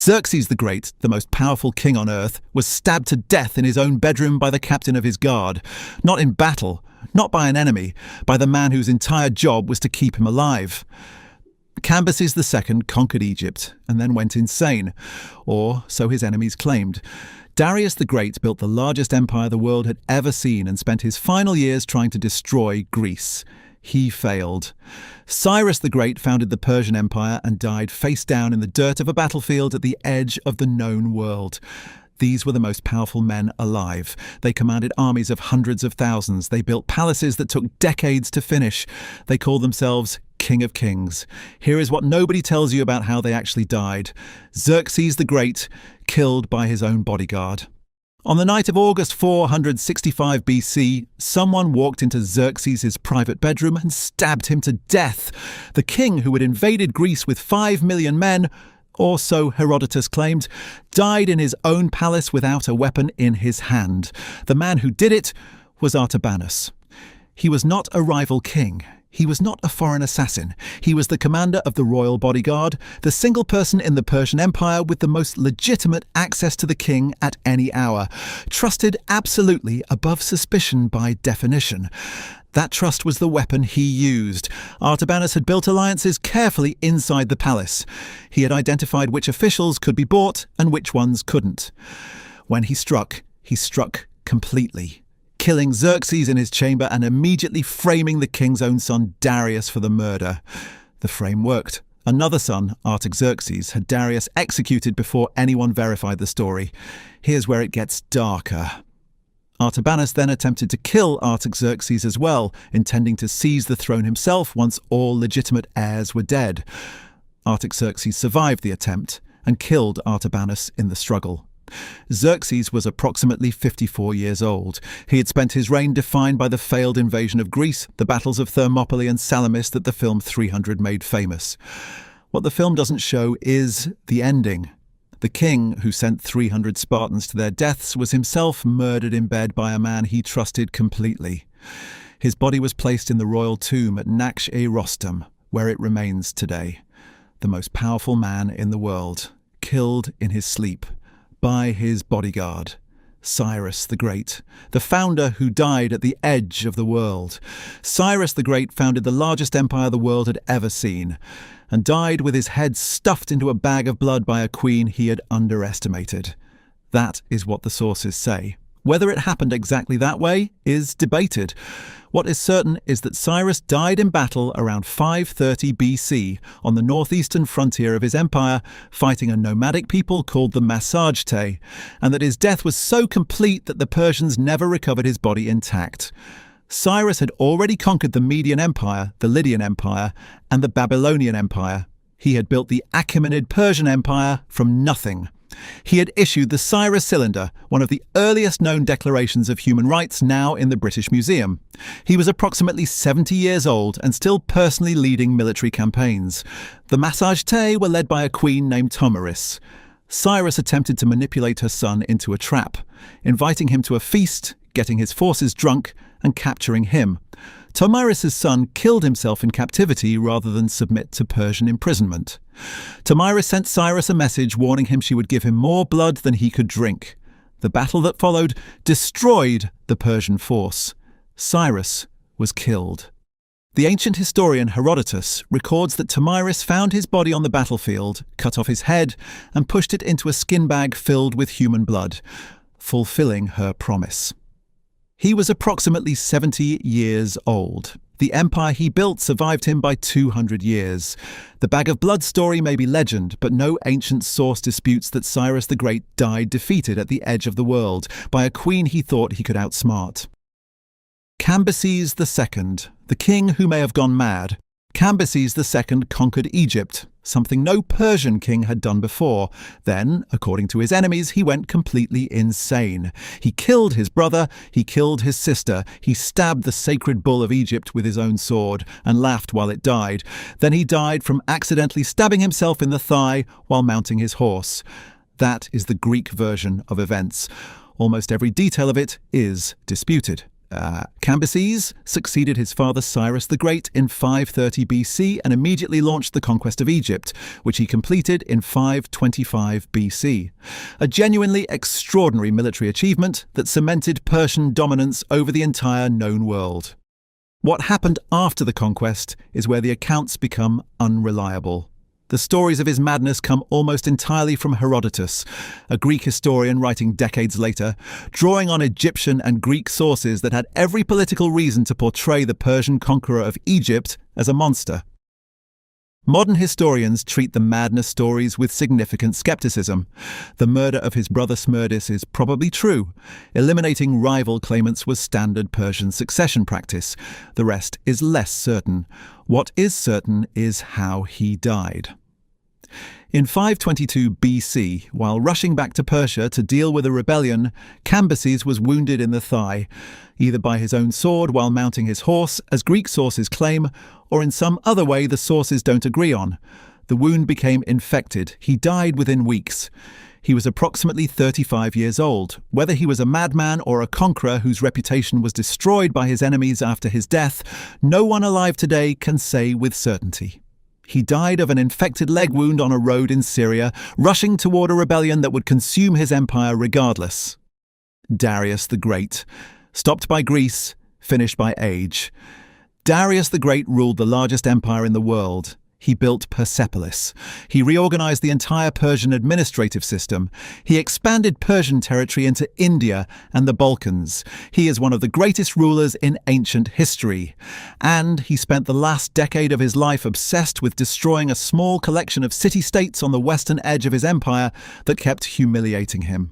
Xerxes the Great, the most powerful king on earth, was stabbed to death in his own bedroom by the captain of his guard. Not in battle, not by an enemy, by the man whose entire job was to keep him alive. Cambyses II conquered Egypt and then went insane, or so his enemies claimed. Darius the Great built the largest empire the world had ever seen and spent his final years trying to destroy Greece. He failed. Cyrus the Great founded the Persian Empire and died face down in the dirt of a battlefield at the edge of the known world. These were the most powerful men alive. They commanded armies of hundreds of thousands. They built palaces that took decades to finish. They called themselves King of Kings. Here is what nobody tells you about how they actually died. Xerxes the Great, killed by his own bodyguard. On the night of August 465 BC, someone walked into Xerxes' private bedroom and stabbed him to death. The king, who had invaded Greece with 5 million men, or so Herodotus claimed, died in his own palace without a weapon in his hand. The man who did it was Artabanus. He was not a rival king. He was not a foreign assassin. He was the commander of the royal bodyguard, the single person in the Persian Empire with the most legitimate access to the king at any hour, trusted absolutely above suspicion by definition. That trust was the weapon he used. Artabanus had built alliances carefully inside the palace. He had identified which officials could be bought and which ones couldn't. When he struck completely, killing Xerxes in his chamber and immediately framing the king's own son Darius for the murder. The frame worked. Another son, Artaxerxes, had Darius executed before anyone verified the story. Here's where it gets darker. Artabanus then attempted to kill Artaxerxes as well, intending to seize the throne himself once all legitimate heirs were dead. Artaxerxes survived the attempt and killed Artabanus in the struggle. Xerxes was approximately 54 years old. He had spent his reign defined by the failed invasion of Greece, the battles of Thermopylae and Salamis that the film 300 made famous. What the film doesn't show is the ending. The king, who sent 300 Spartans to their deaths, was himself murdered in bed by a man he trusted completely. His body was placed in the royal tomb at Naksh-e-Rostam, where it remains today. The most powerful man in the world, killed in his sleep by his bodyguard, Cyrus the Great, the founder who died at the edge of the world. Cyrus the Great founded the largest empire the world had ever seen, and died with his head stuffed into a bag of blood by a queen he had underestimated. That is what the sources say. Whether it happened exactly that way is debated. What is certain is that Cyrus died in battle around 530 BC on the northeastern frontier of his empire, fighting a nomadic people called the Massagetae, and that his death was so complete that the Persians never recovered his body intact. Cyrus had already conquered the Median Empire, the Lydian Empire, and the Babylonian Empire. He had built the Achaemenid Persian Empire from nothing. He had issued the Cyrus Cylinder, one of the earliest known declarations of human rights now in the British Museum. He was approximately 70 years old and still personally leading military campaigns. The Massagetae were led by a queen named Tomaris. Cyrus attempted to manipulate her son into a trap, inviting him to a feast, getting his forces drunk, and capturing him. Tomaris' son killed himself in captivity rather than submit to Persian imprisonment. Tomaris sent Cyrus a message warning him she would give him more blood than he could drink. The battle that followed destroyed the Persian force. Cyrus was killed. The ancient historian Herodotus records that Tomaris found his body on the battlefield, cut off his head, and pushed it into a skin bag filled with human blood, fulfilling her promise. He was approximately 70 years old. The empire he built survived him by 200 years. The bag of blood story may be legend, but no ancient source disputes that Cyrus the Great died defeated at the edge of the world by a queen he thought he could outsmart. Cambyses II, the king who may have gone mad. Cambyses II conquered Egypt, something no Persian king had done before. Then, according to his enemies, he went completely insane. He killed his brother, he killed his sister, he stabbed the sacred bull of Egypt with his own sword, and laughed while it died. Then he died from accidentally stabbing himself in the thigh while mounting his horse. That is the Greek version of events. Almost every detail of it is disputed. Cambyses succeeded his father Cyrus the Great in 530 BC and immediately launched the conquest of Egypt, which he completed in 525 BC. A genuinely extraordinary military achievement that cemented Persian dominance over the entire known world. What happened after the conquest is where the accounts become unreliable. The stories of his madness come almost entirely from Herodotus, a Greek historian writing decades later, drawing on Egyptian and Greek sources that had every political reason to portray the Persian conqueror of Egypt as a monster. Modern historians treat the madness stories with significant skepticism. The murder of his brother Smerdis is probably true. Eliminating rival claimants was standard Persian succession practice. The rest is less certain. What is certain is how he died. In 522 BC, while rushing back to Persia to deal with a rebellion, Cambyses was wounded in the thigh, either by his own sword while mounting his horse, as Greek sources claim, or in some other way the sources don't agree on. The wound became infected. He died within weeks. He was approximately 35 years old. Whether he was a madman or a conqueror whose reputation was destroyed by his enemies after his death, no one alive today can say with certainty. He died of an infected leg wound on a road in Syria, rushing toward a rebellion that would consume his empire regardless. Darius the Great. Stopped by Greece, finished by age. Darius the Great ruled the largest empire in the world. He built Persepolis. He reorganized the entire Persian administrative system. He expanded Persian territory into India and the Balkans. He is one of the greatest rulers in ancient history. And he spent the last decade of his life obsessed with destroying a small collection of city-states on the western edge of his empire that kept humiliating him.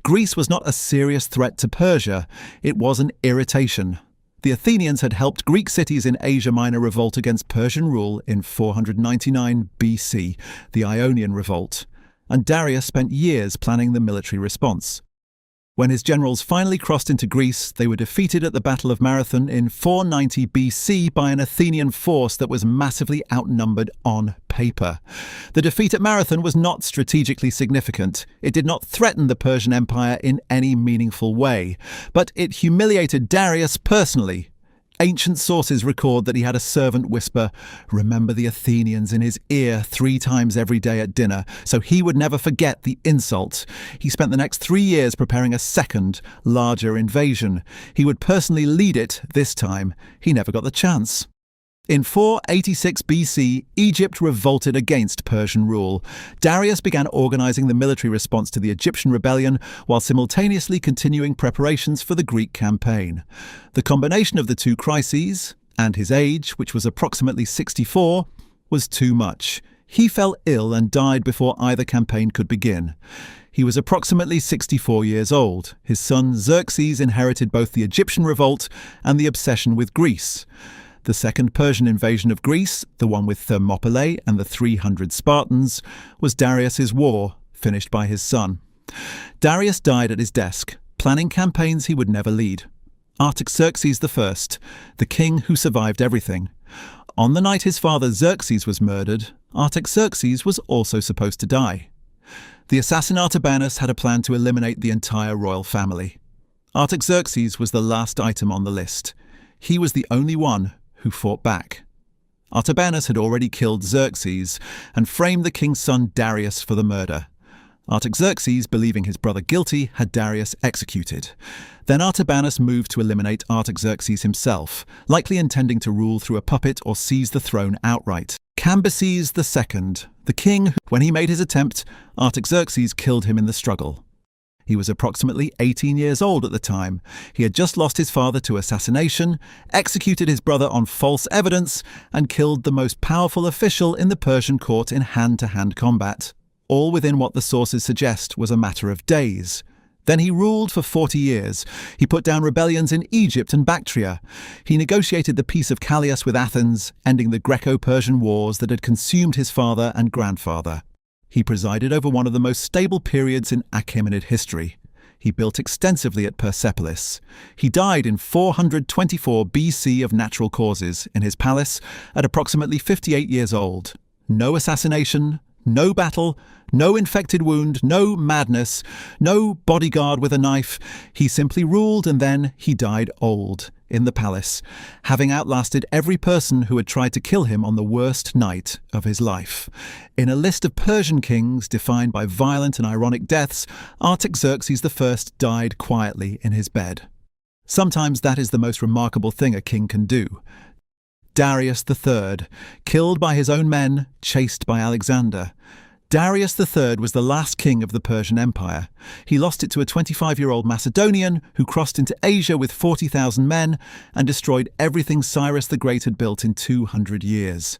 Greece was not a serious threat to Persia. It was an irritation. The Athenians had helped Greek cities in Asia Minor revolt against Persian rule in 499 BC, the Ionian Revolt, and Darius spent years planning the military response. When his generals finally crossed into Greece, they were defeated at the Battle of Marathon in 490 BC by an Athenian force that was massively outnumbered on paper. The defeat at Marathon was not strategically significant. It did not threaten the Persian Empire in any meaningful way, but it humiliated Darius personally. Ancient sources record that he had a servant whisper, "Remember the Athenians," in his ear 3 times every day at dinner, so he would never forget the insult. He spent the next 3 years preparing a second, larger invasion. He would personally lead it this time. He never got the chance. In 486 BC, Egypt revolted against Persian rule. Darius began organizing the military response to the Egyptian rebellion while simultaneously continuing preparations for the Greek campaign. The combination of the two crises, and his age, which was approximately 64, was too much. He fell ill and died before either campaign could begin. He was approximately 64 years old. His son Xerxes inherited both the Egyptian revolt and the obsession with Greece. The second Persian invasion of Greece, the one with Thermopylae and the 300 Spartans, was Darius's war, finished by his son. Darius died at his desk, planning campaigns he would never lead. Artaxerxes I, the king who survived everything. On the night his father Xerxes was murdered, Artaxerxes was also supposed to die. The assassin Artabanus had a plan to eliminate the entire royal family. Artaxerxes was the last item on the list. He was the only one who fought back. Artabanus had already killed Xerxes and framed the king's son Darius for the murder. Artaxerxes, believing his brother guilty, had Darius executed. Then Artabanus moved to eliminate Artaxerxes himself, likely intending to rule through a puppet or seize the throne outright. Cambyses II, the king, when he made his attempt, Artaxerxes killed him in the struggle. He was approximately 18 years old at the time. He had just lost his father to assassination, executed his brother on false evidence, and killed the most powerful official in the Persian court in hand-to-hand combat, all within what the sources suggest was a matter of days. Then he ruled for 40 years. He put down rebellions in Egypt and Bactria. He negotiated the Peace of Callias with Athens, ending the Greco-Persian wars that had consumed his father and grandfather. He presided over one of the most stable periods in Achaemenid history. He built extensively at Persepolis. He died in 424 BC of natural causes in his palace at approximately 58 years old. No assassination, No battle, no infected wound, no madness, no bodyguard with a knife. He simply ruled, and then he died old in the palace, having outlasted every person who had tried to kill him on the worst night of his life. In a list of Persian kings defined by violent and ironic deaths, Artaxerxes I died quietly in his bed. Sometimes that is the most remarkable thing a king can do. Darius III, killed by his own men, chased by Alexander. Darius III was the last king of the Persian Empire. He lost it to a 25-year-old Macedonian who crossed into Asia with 40,000 men and destroyed everything Cyrus the Great had built in 200 years.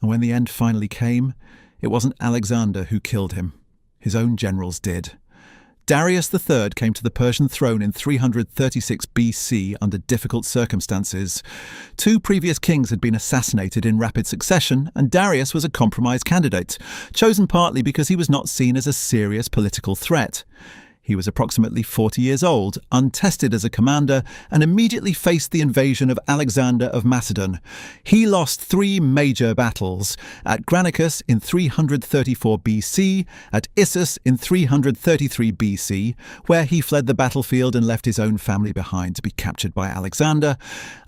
And when the end finally came, it wasn't Alexander who killed him. His own generals did. Darius III came to the Persian throne in 336 BC under difficult circumstances. 2 previous kings had been assassinated in rapid succession, and Darius was a compromise candidate, chosen partly because he was not seen as a serious political threat. He was approximately 40 years old, untested as a commander, and immediately faced the invasion of Alexander of Macedon. He lost 3 major battles: at Granicus in 334 BC, at Issus in 333 BC, where he fled the battlefield and left his own family behind to be captured by Alexander,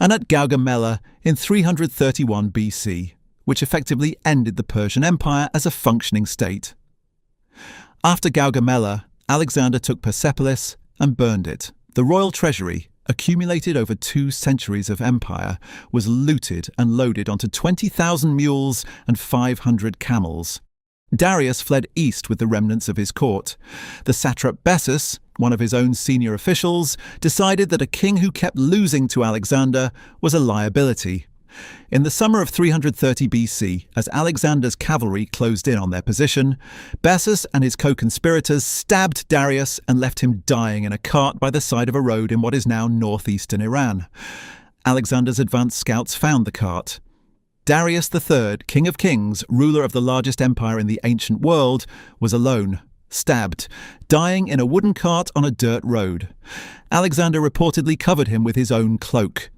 and at Gaugamela in 331 BC, which effectively ended the Persian Empire as a functioning state. After Gaugamela, Alexander took Persepolis and burned it. The royal treasury, accumulated over 2 centuries of empire, was looted and loaded onto 20,000 mules and 500 camels. Darius fled east with the remnants of his court. The satrap Bessus, one of his own senior officials, decided that a king who kept losing to Alexander was a liability. In the summer of 330 BC, as Alexander's cavalry closed in on their position, Bessus and his co-conspirators stabbed Darius and left him dying in a cart by the side of a road in what is now northeastern Iran. Alexander's advance scouts found the cart. Darius III, King of Kings, ruler of the largest empire in the ancient world, was alone, stabbed, dying in a wooden cart on a dirt road. Alexander reportedly covered him with his own cloak.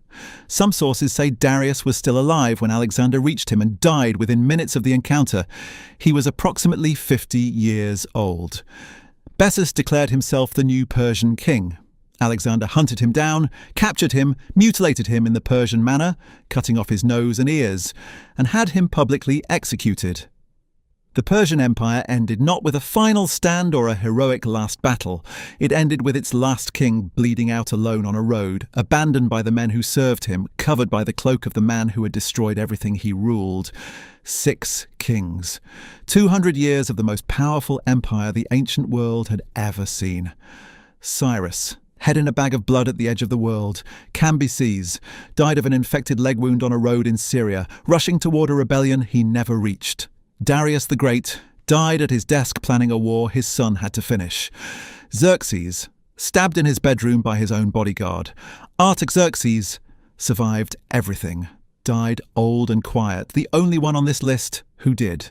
Some sources say Darius was still alive when Alexander reached him and died within minutes of the encounter. He was approximately 50 years old. Bessus declared himself the new Persian king. Alexander hunted him down, captured him, mutilated him in the Persian manner, cutting off his nose and ears, and had him publicly executed. The Persian Empire ended not with a final stand or a heroic last battle. It ended with its last king bleeding out alone on a road, abandoned by the men who served him, covered by the cloak of the man who had destroyed everything he ruled. 6 kings. 200 years of the most powerful empire the ancient world had ever seen. Cyrus, head in a bag of blood at the edge of the world. Cambyses died of an infected leg wound on a road in Syria, rushing toward a rebellion he never reached. Darius the Great died at his desk planning a war his son had to finish. Xerxes, stabbed in his bedroom by his own bodyguard. Artaxerxes survived everything, died old and quiet, the only one on this list who did.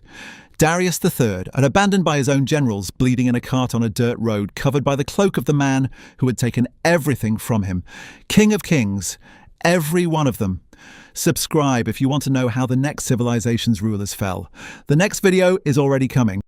Darius III, and abandoned by his own generals, bleeding in a cart on a dirt road, covered by the cloak of the man who had taken everything from him. King of Kings, every one of them. Subscribe if you want to know how the next civilization's rulers fell. The next video is already coming.